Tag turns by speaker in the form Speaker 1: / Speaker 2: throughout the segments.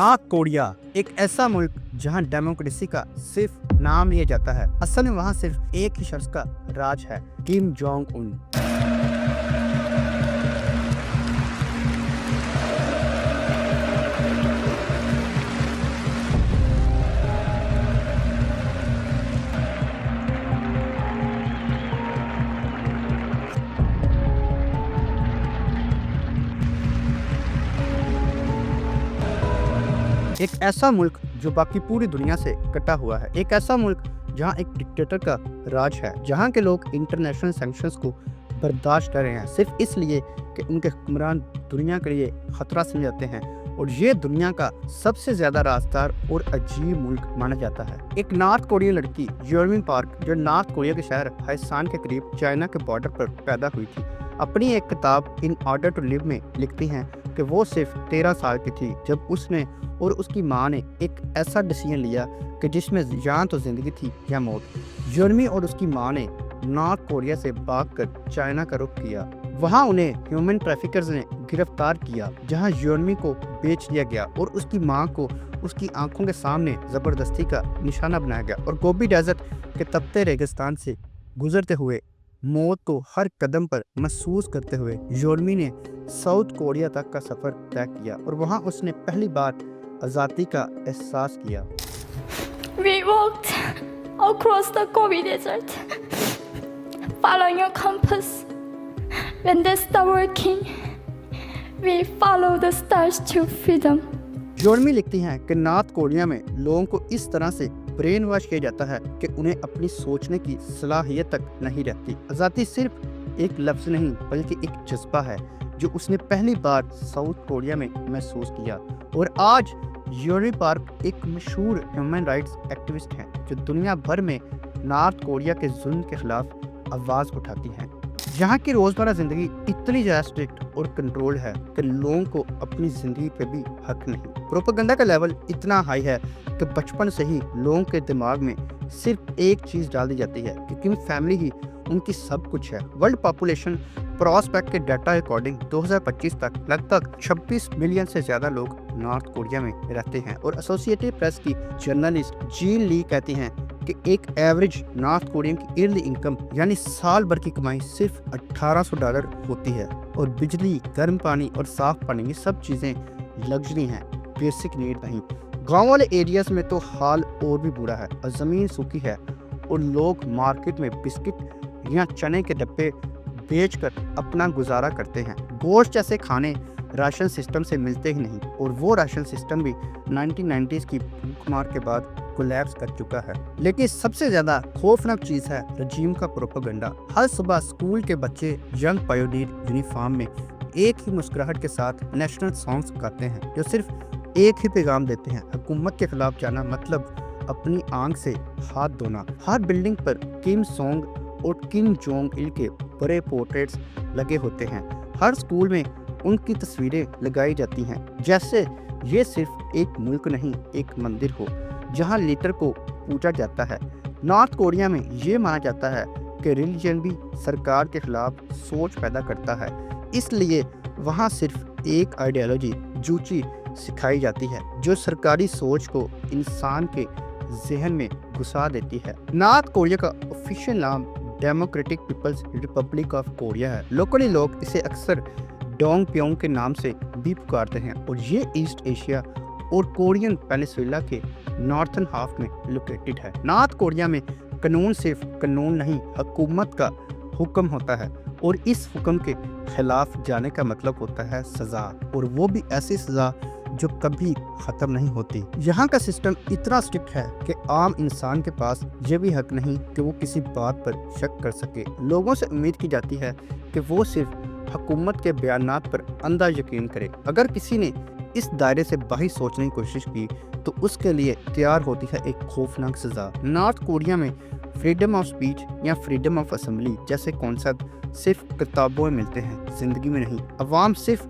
Speaker 1: North Korea एक ऐसा मुल्क जहां डेमोक्रेसी का सिर्फ नाम लिया जाता है। असल में वहां सिर्फ एक ही शख्स का राज है, किम जोंग उन। एक ऐसा मुल्क जो बाकी पूरी दुनिया से कटा हुआ है, एक ऐसा मुल्क जहां एक डिक्टेटर का राज है, जहां के लोग इंटरनेशनल सैंक्शंस को बर्दाश्त कर रहे हैं सिर्फ इसलिए कि उनके हुक्मरान दुनिया के लिए खतरा समझ जाते हैं और ये दुनिया का सबसे ज्यादा राजदार और अजीब मुल्क माना जाता है। एक नॉर्थ कोरियन लड़की योरमी पार्क जो नॉर्थ कोरिया के शहर हैसान के करीब चाइना के बॉर्डर पर पैदा हुई थी, अपनी एक किताब इन ऑर्डर टू लिव में लिखती हैं कि वो सिर्फ 13 साल की थी जब उसने और उसकी माँ ने एक ऐसा डिसीजन लिया कि जिसमें या तो जिंदगी थी या मौत। योरमी और उसकी माँ ने नॉर्थ कोरिया से भागकर चाइना का रुख किया। वहाँ उन्हें ह्यूमन ट्रैफिकर्स ने गिरफ्तार किया, जहाँ योरमी को बेच दिया गया और उसकी माँ को उसकी आंखों के सामने जबरदस्ती का निशाना बनाया गया और गोबी डेजर्ट के तपते रेगिस्तान से गुजरते हुए मौत को हर कदम पर महसूस करते हुए योरमी ने साउथ कोरिया तक का सफर तय किया और वहाँ उसने पहली बार आज़ादी का एहसास किया।
Speaker 2: We walked across the Gobi Desert, following a compass. When they stopped working, we followed the stars to freedom.
Speaker 1: योरमी लिखती हैं कि नॉर्थ कोरिया में लोगों को इस तरह से ब्रेन वॉश किया जाता है कि उन्हें अपनी सोचने की सलाहियत तक नहीं रहती। आज़ादी सिर्फ एक लफ्ज़ नहीं बल्कि एक जज्बा है जो उसने पहली बार साउथ कोरिया में महसूस किया। और आज योरमी पार्क एक मशहूर ह्यूमन राइट्स एक्टिविस्ट हैं जो दुनिया भर में नॉर्थ कोरिया के जुल्म के खिलाफ आवाज़ उठाती हैं। यहाँ की रोज़मर्रा ज़िंदगी इतनी ज़्यादा स्ट्रिक्ट और कंट्रोल है कि लोगों को अपनी ज़िंदगी पे भी हक नहीं। प्रोपेगेंडा का लेवल इतना हाई है कि बचपन से ही लोगों के दिमाग में सिर्फ एक चीज़ डाल दी जाती है कि किम फैमिली ही उनकी सब कुछ है। वर्ल्ड पॉपुलेशन प्रॉस्पेक्ट के डाटा अकॉर्डिंग 2025 तक लगभग 26 मिलियन से ज़्यादा लोग नॉर्थ कोरिया में रहते हैं और एसोसिएटेड प्रेस की जर्नलिस्ट जीन ली कहती हैं कि एक एवरेज नॉर्थ कोरियन की ईयरली इनकम यानी साल भर की कमाई सिर्फ $1800 होती है और बिजली, गर्म पानी और साफ पानी ये सब चीज़ें लग्जरी हैं, बेसिक नीड नहीं। गांव वाले एरियाज में तो हाल और भी बुरा है और ज़मीन सूखी है और लोग मार्केट में बिस्किट या चने के डब्बे बेचकर अपना गुजारा करते हैं। गोश्त जैसे खाने राशन सिस्टम से मिलते ही नहीं और वो राशन सिस्टम भी 1990s की भूखमार के बाद कोलैप्स कर चुका है। लेकिन सबसे ज़्यादा खौफनाक चीज़ है रजीम का प्रोपेगेंडा। हर सुबह स्कूल के बच्चे यंग पायोनियर यूनिफॉर्म में एक ही मुस्कुराहट के साथ नेशनल सॉन्ग्स गाते हैं जो सिर्फ एक ही पैगाम देते हैं, हुकूमत के खिलाफ जाना मतलब अपनी आंख से हाथ धोना। हर बिल्डिंग पर किम सॉन्ग और किम जोंग इल के बड़े पोर्ट्रेट्स लगे होते हैं। हर स्कूल में उनकी तस्वीरें लगाई जाती हैं जैसे ये सिर्फ एक मुल्क नहीं एक मंदिर हो जहां लीडर को पूजा जाता है। नॉर्थ कोरिया में ये माना जाता है कि रिलीजन भी सरकार के खिलाफ सोच पैदा करता है, इसलिए वहां सिर्फ एक आइडियोलॉजी जूची सिखाई जाती है जो सरकारी सोच को इंसान के जहन में घुसा देती है। नॉर्थ कोरिया का ऑफिशियल नाम Democratic People's Republic of Korea है। लोकली लोग इसे अक्सर डोंग प्योंग के नाम से भी पुकारते हैं और ये ईस्ट एशिया और कोरियन पेनिनसुला के नॉर्थन हाफ में लोकेटेड है। नॉर्थ कोरिया में कानून सिर्फ कानून नहीं हुकूमत का हुक्म होता है और इस हुक्म के खिलाफ जाने का मतलब होता है सज़ा, और वो भी ऐसी सज़ा जो कभी ख़त्म नहीं होती। यहाँ का सिस्टम इतना स्ट्रिक्ट है कि आम इंसान के पास ये भी हक नहीं कि वो किसी बात पर शक कर सके। लोगों से उम्मीद की जाती है कि वो सिर्फ हुकूमत के बयानात पर अंधा यकीन करे। अगर किसी ने इस दायरे से बाहर सोचने की कोशिश की तो उसके लिए तैयार होती है एक खौफनाक सज़ा। नॉर्थ कोरिया में फ्रीडम ऑफ स्पीच या फ्रीडम ऑफ असेंबली जैसे कॉन्सेप्ट सिर्फ किताबों में मिलते हैं, ज़िंदगी में नहीं। अवाम सिर्फ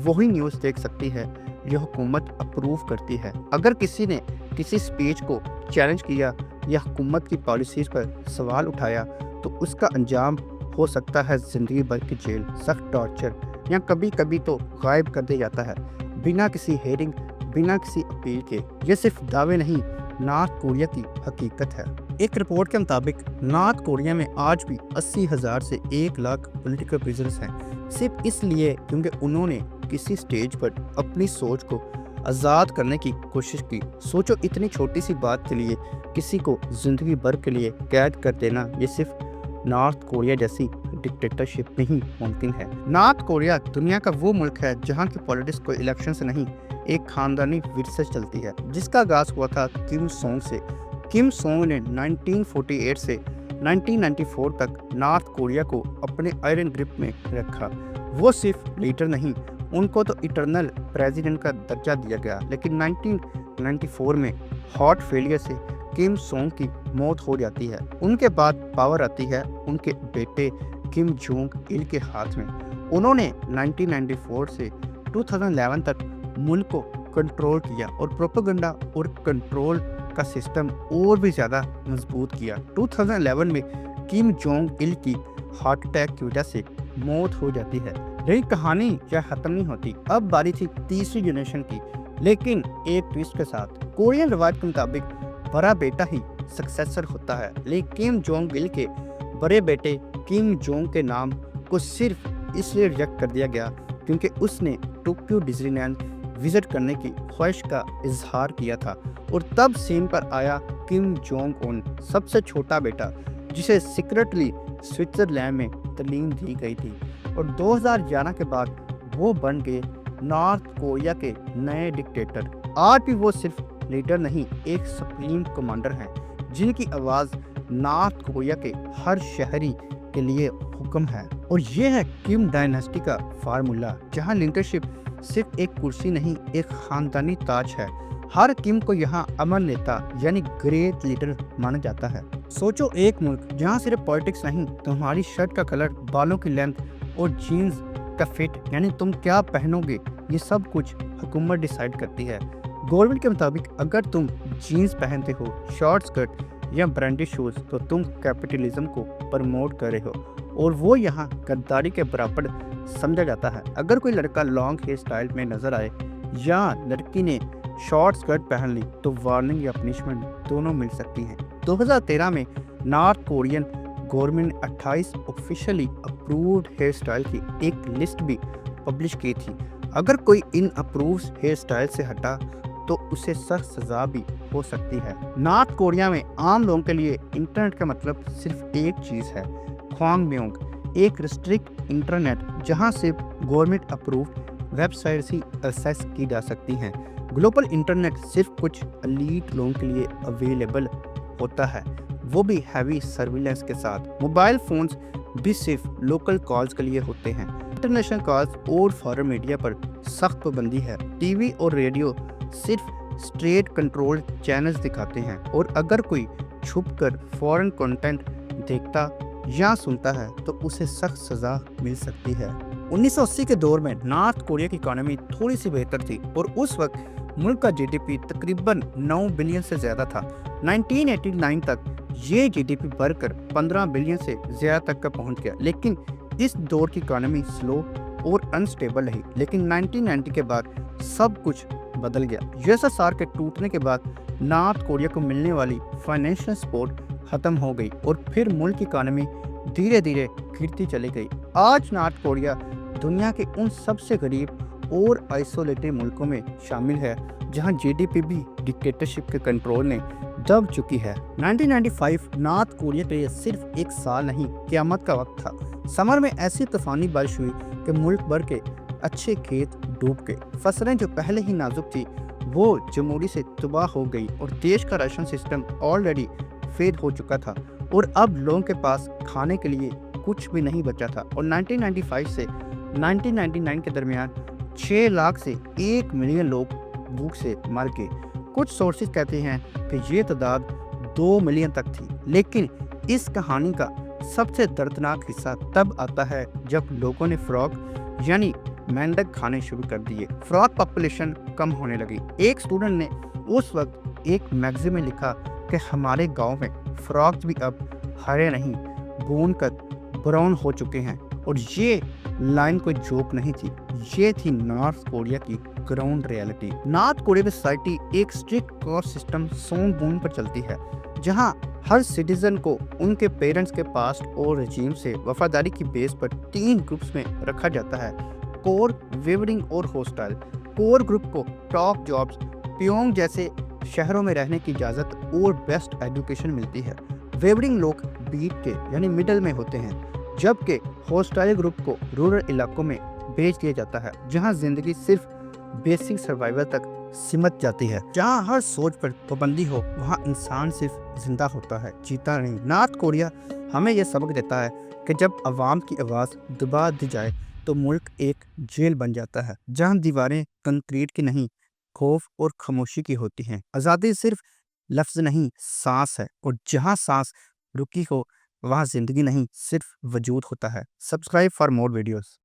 Speaker 1: वही न्यूज़ देख सकती है जो हुकूमत अप्रूव करती है। अगर किसी ने किसी स्पीच को चैलेंज किया या हुकूमत की पॉलिसीज़ पर सवाल उठाया तो उसका अंजाम हो सकता है ज़िंदगी भर की जेल, सख्त टॉर्चर या कभी कभी तो गायब कर दिया जाता है बिना किसी हेयरिंग बिना किसी अपील के। ये सिर्फ दावे नहीं, नॉर्थ कोरिया की हकीकत है। एक रिपोर्ट के मुताबिक नॉर्थ कोरिया में आज भी 80,000 से 1 लाख पॉलिटिकल प्रिजनर्स हैं, सिर्फ इसलिए क्योंकि उन्होंने किसी स्टेज पर अपनी सोच को आज़ाद करने की कोशिश की। सोचो, इतनी छोटी सी बात के लिए किसी को ज़िंदगी भर के लिए कैद कर देना, ये सिर्फ नॉर्थ कोरिया जैसी डिक्टेटरशिप में ही मुमकिन है। नॉर्थ कोरिया दुनिया का वो मुल्क है जहाँ की पॉलिटिक्स कोई इलेक्शन से नहीं, एक खानदानी विरसे से चलती है, जिसका आगाज़ हुआ था किम सोंग से। किम सोंग ने 1948 से 1994 तक नॉर्थ कोरिया को अपने आयरन ग्रिप में रखा। वो सिर्फ लीडर नहीं, उनको तो इटर्नल प्रेसिडेंट का दर्जा दिया गया। लेकिन 1994 में हार्ट फेलियर से किम सोंग की मौत हो जाती है। उनके बाद पावर आती है उनके बेटे किम जोंग इल के हाथ में। उन्होंने 1994 से 2011 तक मुल्क को कंट्रोल किया और प्रोपेगेंडा और कंट्रोल का सिस्टम और भी ज़्यादा मजबूत किया। 2011 में किम जोंग इल की हार्ट अटैक की वजह से मौत हो जाती है। लेकिन कहानी या ख़त्म नहीं होती। अब बारी थी तीसरी जनरेशन की, लेकिन एक ट्विस्ट के साथ। कोरियन रिवायत के मुताबिक बड़ा बेटा ही सक्सेसर होता है, लेकिन किम जोंग इल के बड़े बेटे किम जोंग के नाम को सिर्फ इसलिए रिजेक्ट कर दिया गया क्योंकि उसने टोक्यो डिज्नीलैंड विजिट करने की ख्वाहिश का इजहार किया था। और तब सीन पर आया किम जोंग उन, सबसे छोटा बेटा, जिसे सीक्रेटली स्विट्जरलैंड में तालीम दी गई थी। और 2011 के बाद वो बन गए नॉर्थ कोरिया के नए डिक्टेटर। आज भी वो सिर्फ लीडर नहीं, एक सुप्रीम कमांडर हैं, जिनकी आवाज़ नॉर्थ कोरिया के हर शहरी के लिए हुक्म है। और ये है किम डायनेस्टी का फार्मूला, जहाँ लीडरशिप सिर्फ एक कुर्सी नहीं, एक खानदानी ताज है। हर किम को यहाँ अमर नेता यानी ग्रेट लीडर माना जाता है। सोचो, एक मुल्क जहाँ सिर्फ पॉलिटिक्स नहीं, तुम्हारी शर्ट का कलर, बालों की लेंथ और जीन्स का फिट यानी तुम क्या पहनोगे, ये सब कुछ हुकूमत डिसाइड करती है। गवर्नमेंट के मुताबिक अगर तुम जीन्स पहनते हो, शॉर्ट स्कर्ट या ब्रांडेड शूज, तो तुम कैपिटलिज्म को प्रमोट कर रहे हो और वो यहाँ गद्दारी के बराबर समझा जाता है। अगर कोई लड़का लॉन्ग हेयर स्टाइल में नजर आए या लड़की ने शॉर्ट स्कर्ट पहन ली तो वार्निंग या पनिशमेंट दोनों मिल सकती हैं। 2013 में नॉर्थ कोरियन गवर्नमेंट ने 28 ऑफिशियली अप्रूव्ड हेयर स्टाइल की एक लिस्ट भी पब्लिश की थी। अगर कोई इन अप्रूव्ड हेयर स्टाइल से हटा तो उसे सख्त सजा भी हो सकती है। नॉर्थ कोरिया में आम लोगों के लिए इंटरनेट का मतलब सिर्फ एक चीज़ है, ख्वांगम्योंग, एक रिस्ट्रिक्ट इंटरनेट जहां सिर्फ गवर्नमेंट अप्रूव्ड वेबसाइट्स ही एक्सेस की जा सकती हैं। ग्लोबल इंटरनेट सिर्फ कुछ एलीट लोगों के लिए अवेलेबल होता है, वो भी हैवी सर्विलेंस के साथ। मोबाइल फोन्स भी सिर्फ लोकल कॉल्स के लिए होते हैं। इंटरनेशनल कॉल्स और फॉरेन मीडिया पर सख्त पाबंदी है। टीवी और रेडियो सिर्फ स्ट्रेट कंट्रोल चैनल्स दिखाते हैं और अगर कोई छुपकर फॉरेन कंटेंट देखता या सुनता है तो उसे सख्त सजा मिल सकती है। 1980 के दौर में नॉर्थ कोरिया की इकोनॉमी थोड़ी सी बेहतर थी और उस वक्त मुल्क का जीडीपी तकरीबन 9 बिलियन से ज़्यादा था। 1989 तक ये जीडीपी बढ़कर 15 बिलियन से ज़्यादा तक का पहुंच गया। लेकिन इस दौर की इकोनॉमी स्लो और अनस्टेबल रही। लेकिन 1990 के बाद सब कुछ बदल गया। यूएसएसआर के टूटने के बाद नॉर्थ कोरिया को मिलने वाली फाइनेंशियल सपोर्ट खत्म हो गई और फिर मुल्क की इकोनॉमी धीरे धीरे गिरती चली गई। आज नॉर्थ कोरिया दुनिया के उन सबसे गरीब और आइसोलेटेड मुल्कों में शामिल है जहां जीडीपी भी डिक्टेटरशिप के कंट्रोल ने दब चुकी है। 1995 नॉर्थ कोरिया के लिए सिर्फ एक साल नहीं, क़यामत का वक्त था। समर में ऐसी तूफानी बारिश हुई कि मुल्क भर के अच्छे खेत डूब गए। फसलें जो पहले ही नाजुक थी वो जमूरी से तबाह हो गई और देश का राशन सिस्टम ऑलरेडी फेल हो चुका था और अब लोगों के पास खाने के लिए कुछ भी नहीं बचा था। और 1995 से 1999 के दरमियान 6 लाख से 1 मिलियन लोग भूख से मर गए। कुछ सोर्सेज कहते हैं कि ये तादाद 2 मिलियन तक थी। लेकिन इस कहानी का सबसे दर्दनाक हिस्सा तब आता है जब लोगों ने फ्रॉग यानी मेंढक खाने शुरू कर दिए। फ्रॉग पॉपुलेशन कम होने लगी। एक स्टूडेंट ने उस वक्त एक मैगजीन में लिखा कि हमारे गांव में फ्रॉग्स भी अब हरे नहीं, भून कर ब्राउन हो चुके हैं। और ये लाइन कोई जोक नहीं थी, ये थी नॉर्थ कोरिया की ग्राउंड रियलिटी। नॉर्थ कोरिया में सोसाइटी एक स्ट्रिक्ट कास्ट सिस्टम सोंगबोन पर चलती है, जहां हर सिटीजन को उनके पेरेंट्स के पास्ट और रजीम से वफादारी की बेस पर 3 ग्रुप्स में रखा जाता है: कोर, वेवरिंग और हॉस्टाइल। कोर ग्रुप को टॉप जॉब्स, प्योंग जैसे शहरों में रहने की इजाज़त और बेस्ट एजुकेशन मिलती है। वेवरिंग लोग बीच के यानी मिडल में होते हैं, जबकि हॉस्टाइल ग्रुप को रूरल इलाकों में भेज दिया जाता है, जहां जिंदगी सिर्फ बेसिक सर्वाइवल तक सीमित जाती है। जहां हर सोच पर पाबंदी हो, वहां इंसान सिर्फ जिंदा होता है, जीता नहीं। नॉर्थ कोरिया हमें यह सबक देता है कि जब आवाम की आवाज़ दबा दी जाए तो मुल्क एक जेल बन जाता है, जहां दीवारें कंक्रीट की नहीं, खौफ और खामोशी की होती हैं। आज़ादी सिर्फ लफ्ज़ नहीं, सांस है, और जहां सांस रुकी हो वहाँ जिंदगी नहीं, सिर्फ वजूद होता है। Subscribe for more videos.